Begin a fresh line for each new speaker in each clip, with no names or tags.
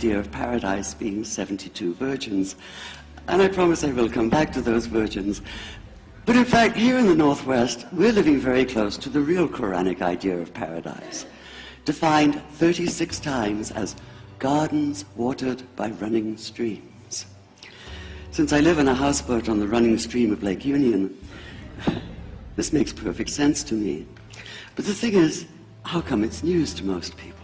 idea of paradise being 72 virgins. And I promise I will come back to those virgins. But in fact, here in the Northwest, we're living very close to the real Quranic idea of paradise, defined 36 times as gardens watered by running streams. Since I live in a houseboat on the running stream of Lake Union, this makes perfect sense to me. But the thing is, how come it's news to most people?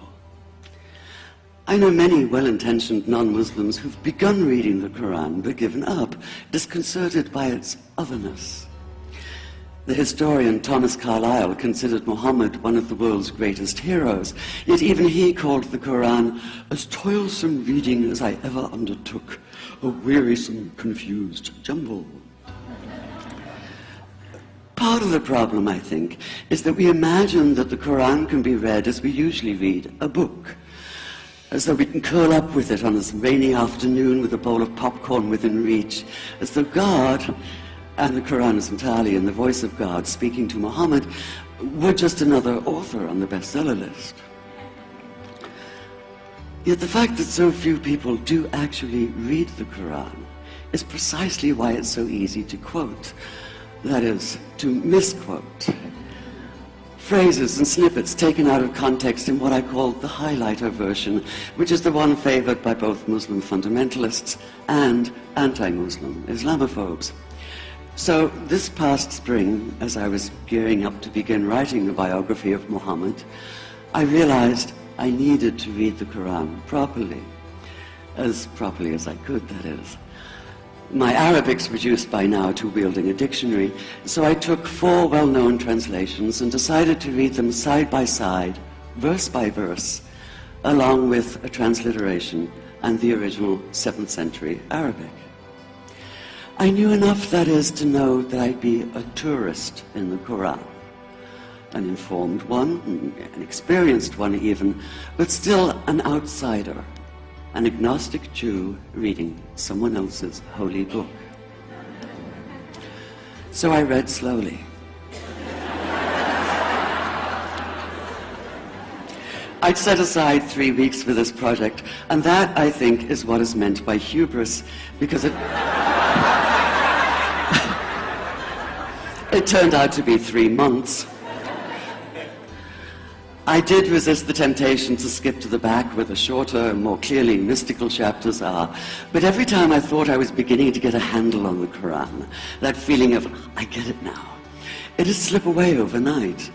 I know many well-intentioned non-Muslims who've begun reading the Quran but given up, disconcerted by its otherness. The historian Thomas Carlyle considered Muhammad one of the world's greatest heroes, yet even he called the Quran as toilsome reading as I ever undertook, a wearisome, confused jumble. Part of the problem, I think, is that we imagine that the Quran can be read as we usually read a book, as though we can curl up with it on a rainy afternoon with a bowl of popcorn within reach, as though God, and the Quran is entirely in the voice of God speaking to Muhammad, were just another author on the bestseller list. Yet the fact that so few people do actually read the Quran is precisely why it's so easy to quote, that is, to misquote. Phrases and snippets taken out of context in what I call the highlighter version, which is the one favored by both Muslim fundamentalists and anti-Muslim Islamophobes. So this past spring, as I was gearing up to begin writing the biography of Muhammad, I realized I needed to read the Quran properly as I could, that is. My Arabic's reduced by now to wielding a dictionary, so I took 4 well-known translations and decided to read them side by side, verse by verse, along with a transliteration and the original 7th century Arabic. I knew enough, that is, to know that I'd be a tourist in the Quran, an informed one, an experienced one even, but still an outsider, an agnostic Jew reading someone else's holy book. So I read slowly. I'd set aside 3 weeks for this project, and that, I think, is what is meant by hubris, because it turned out to be 3 months. I did resist the temptation to skip to the back where the shorter and more clearly mystical chapters are, but every time I thought I was beginning to get a handle on the Quran, that feeling of, I get it now, it'd slip away overnight,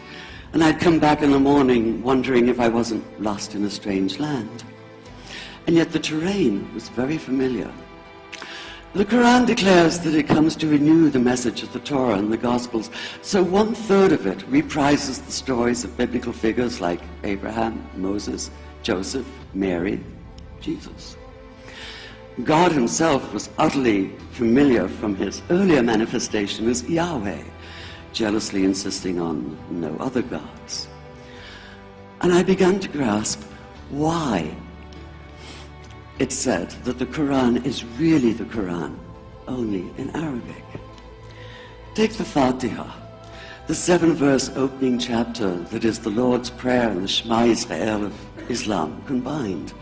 and I'd come back in the morning wondering if I wasn't lost in a strange land. And yet the terrain was very familiar. The Quran declares that it comes to renew the message of the Torah and the Gospels, so 1/3 of it reprises the stories of biblical figures like Abraham, Moses, Joseph, Mary, Jesus. God himself was utterly familiar from his earlier manifestation as Yahweh, jealously insisting on no other gods. And I began to grasp why it said that the Quran is really the Quran, only in Arabic. Take the Fatiha, the 7-verse opening chapter that is the Lord's Prayer and the Shema Israel of Islam combined.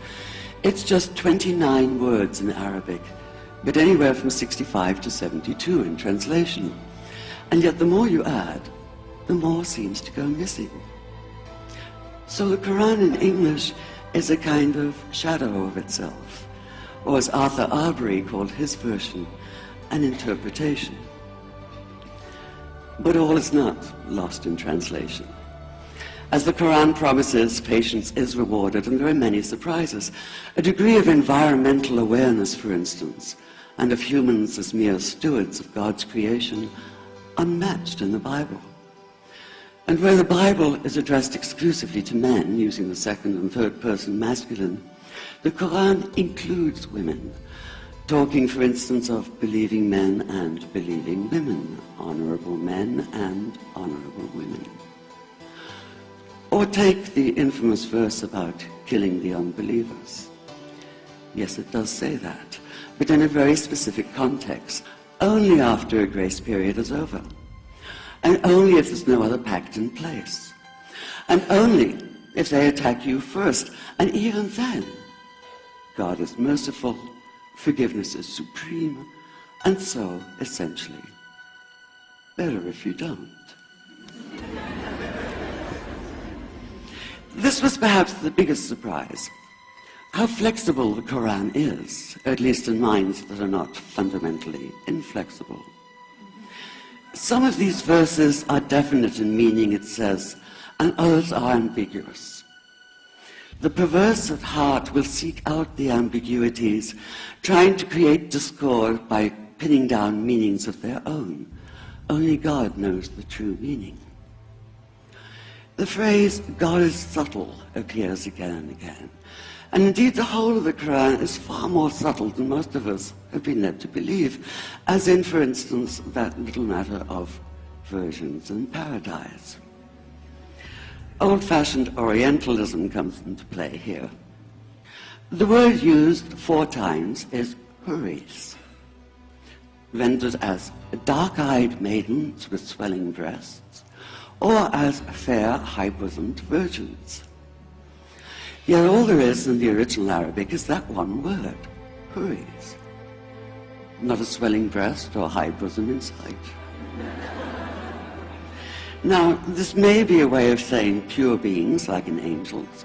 It's just 29 words in Arabic, but anywhere from 65 to 72 in translation. And yet the more you add, the more seems to go missing. So the Quran in English is a kind of shadow of itself, or as Arthur Arbery called his version, an interpretation. But all is not lost in translation. As the Quran promises, patience is rewarded, and there are many surprises. A degree of environmental awareness, for instance, and of humans as mere stewards of God's creation, unmatched in the Bible. And where the Bible is addressed exclusively to men, using the 2nd and 3rd person masculine, the Quran includes women, talking, for instance, of believing men and believing women, honorable men and honorable women. Or take the infamous verse about killing the unbelievers. Yes, it does say that, but in a very specific context, only after a grace period is over. And only if there's no other pact in place. And only if they attack you first. And even then, God is merciful, forgiveness is supreme, and so, essentially, better if you don't. This was perhaps the biggest surprise, how flexible the Quran is, at least in minds that are not fundamentally inflexible. Some of these verses are definite in meaning, it says, and others are ambiguous. The perverse at heart will seek out the ambiguities, trying to create discord by pinning down meanings of their own. Only God knows the true meaning. The phrase, God is subtle, appears again and again. And indeed, the whole of the Quran is far more subtle than most of us have been led to believe, as in, for instance, that little matter of virgins in paradise. Old-fashioned Orientalism comes into play here. The word used 4 times is huris, rendered as dark-eyed maidens with swelling breasts, or as fair, high-bosomed virgins. Yet all there is in the original Arabic is that one word, huris. Not a swelling breast or high bosom in sight. Now, this may be a way of saying pure beings, like in angels,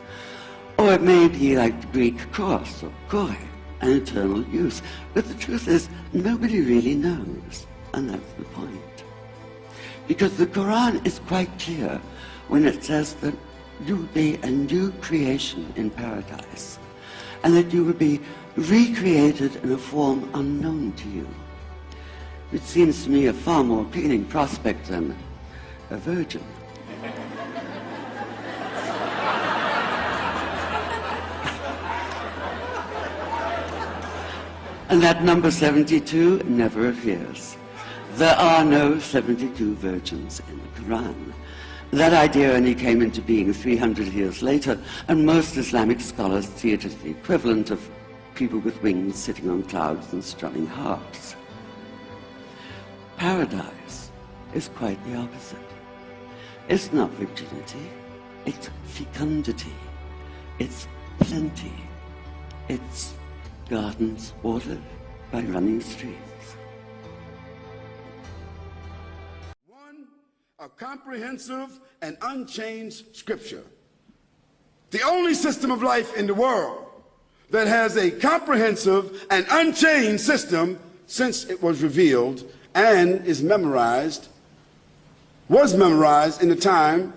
or it may be like the Greek kos or koi, an eternal youth. But the truth is, nobody really knows, and that's the point. Because the Quran is quite clear when it says that you will be a new creation in paradise, and that you will be recreated in a form unknown to you. It seems to me a far more appealing prospect than a virgin. And that number 72 never appears. There are no 72 virgins in the Quran. That idea only came into being 300 years later, and most Islamic scholars see it as the equivalent of people with wings sitting on clouds and strumming harps. Paradise is quite the opposite. It's not virginity, it's fecundity, it's plenty, it's gardens watered by running streams.
A comprehensive and unchanged scripture. The only system of life in the world that has a comprehensive and unchanged system since it was revealed and is memorized, was memorized in the time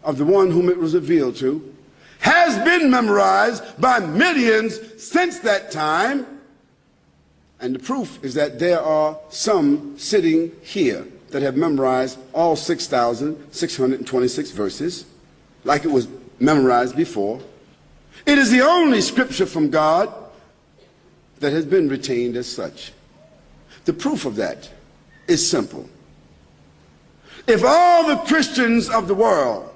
of the one whom it was revealed to, has been memorized by millions since that time, and the proof is that there are some sitting here that have memorized all 6,626 verses, like it was memorized before. It is the only scripture from God that has been retained as such. The proof of that is simple. If all the Christians of the world,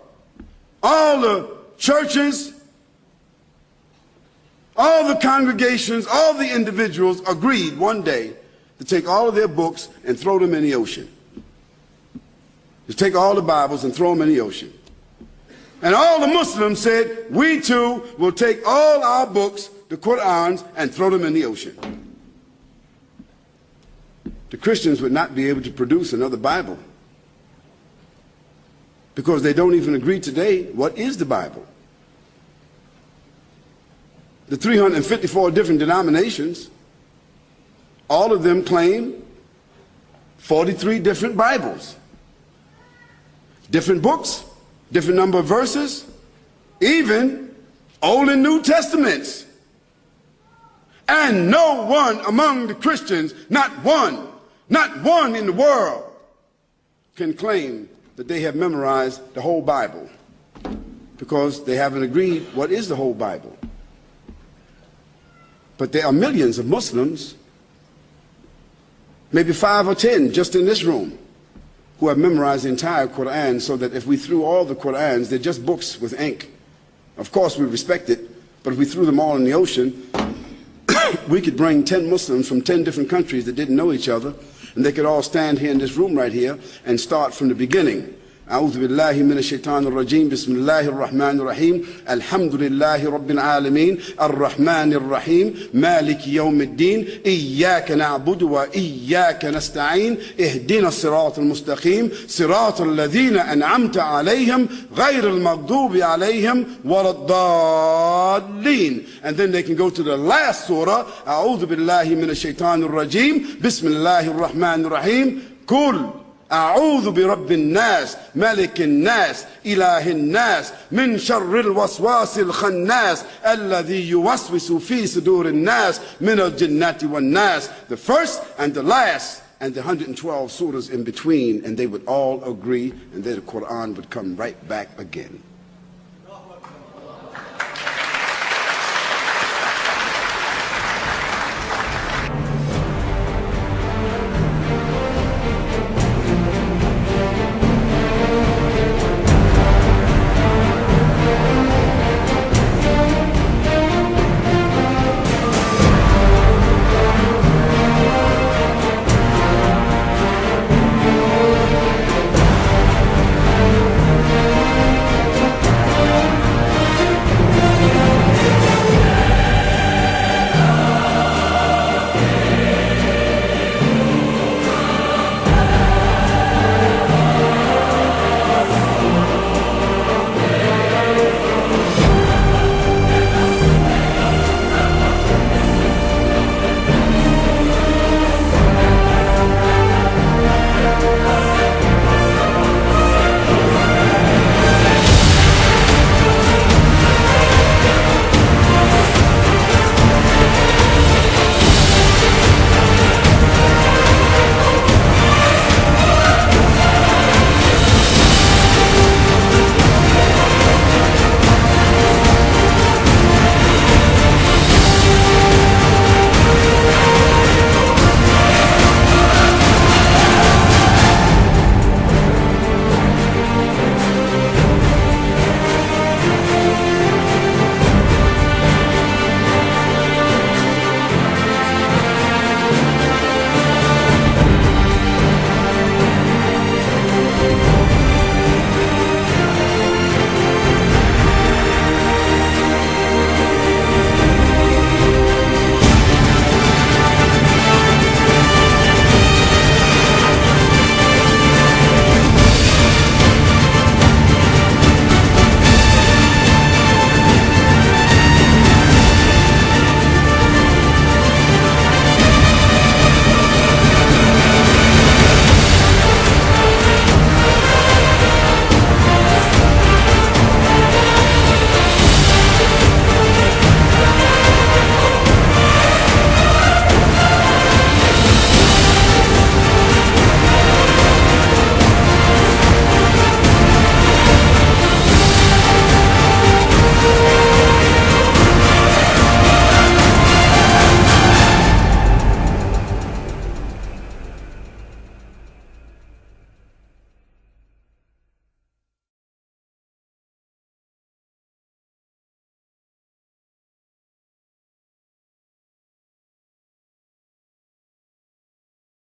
all the churches, all the congregations, all the individuals agreed one day to take all of their books and throw them in the ocean. To take all the Bibles and throw them in the ocean. And all the Muslims said, we too will take all our books, the Qur'ans, and throw them in the ocean. The Christians would not be able to produce another Bible, because they don't even agree today what is the Bible. The 354 different denominations, all of them claim 43 different Bibles. Different books, different number of verses, even Old and New Testaments. And no one among the Christians, not one in the world, can claim that they have memorized the whole Bible, because they haven't agreed what is the whole Bible. But there are millions of Muslims, maybe 5 or 10 just in this room, who have memorized the entire Quran, so that if we threw all the Qurans, they're just books with ink. Of course we respect it, but if we threw them all in the ocean, we could bring 10 Muslims from 10 different countries that didn't know each other, and they could all stand here in this room right here and start from the beginning. أعوذ بالله من الشيطان الرجيم بسم الله الرحمن الرحيم الحمد لله رب العالمين الرحمن الرحيم مالك يوم الدين إياك نعبد وإياك نستعين اهدنا الصراط المستقيم صراط الذين أنعمت عليهم غير المغضوب عليهم ولا الضالين. And then they can go to the last surah, أعوذ بالله من الشيطان الرجيم بسم الله الرحمن الرحيم قل أعوذ برب الناس ملك الناس إله الناس من شر الوسواس الخناس الذي يوسوس في صدور الناس من الجنة والناس. The first and the last and the 112 surahs in between, and they would all agree, and then the Quran would come right back again.